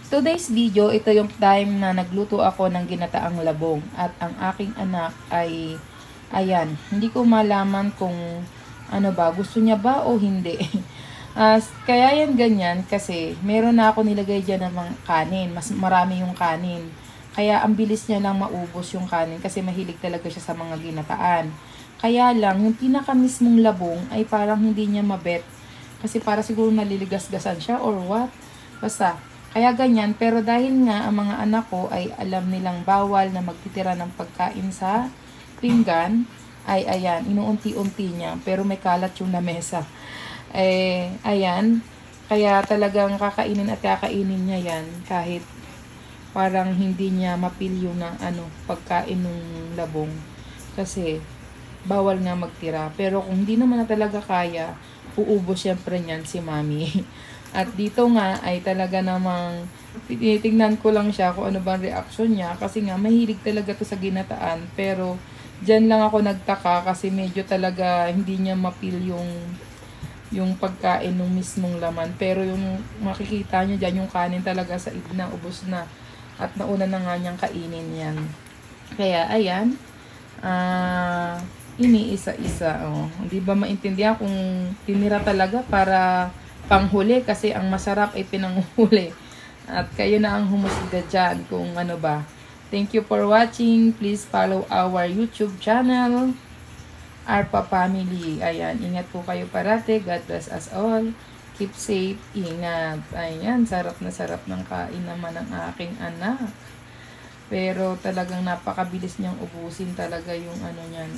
Today's video, ito yung time na nagluto ako ng ginataang labong. At ang aking anak ay, ayan, hindi ko malaman kung ano ba, gusto niya ba o hindi. Kaya yan ganyan kasi meron na ako nilagay dyan ng mga kanin. Mas marami yung kanin. Kaya ang bilis niya lang maubos yung kanin kasi mahilig talaga siya sa mga ginataan. Kaya lang, yung pinaka mismong labong ay parang hindi niya mabet. Kasi para siguro naliligas-gasan siya or what. Basta, kaya ganyan. Pero dahil nga ang mga anak ko ay alam nilang bawal na magtitira ng pagkain sa pinggan, ay ayan, inuunti-unti niya. Pero may kalat yung lamesa. Ayan. Kaya talagang kakainin at kakainin niya yan kahit parang hindi niya mapilyo ng pagkain ng labong. Kasi bawal nga magtira. Pero kung hindi naman na talaga kaya, uubos syempre niyan si mami. At dito nga ay talaga namang tinitingnan ko lang siya kung ano bang reaction niya. Kasi nga mahilig talaga to sa ginataan. Pero dyan lang ako nagtaka kasi medyo talaga hindi niya mapil yung pagkain ng mismong laman. Pero yung makikita niyo dyan yung kanin talaga sa na ubos na. At nauna na nga niyang kainin yan. Kaya ayan. Iniisa-isa. Hindi ba maintindihan kung tinira talaga para panghuli kasi ang masarap ay pinanghuli. At kayo na ang humusga dyan kung ano ba. Thank you for watching. Please follow our YouTube channel, Arpa Family. Ayan, ingat po kayo parate. God bless us all. Keep safe. Ingat. Ayan, sarap na sarap ng kain naman ng aking anak. Pero talagang napakabilis niyang ubusin talaga yung ano niyan.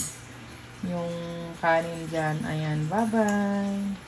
Yung kanin dyan. Ayan, bye-bye.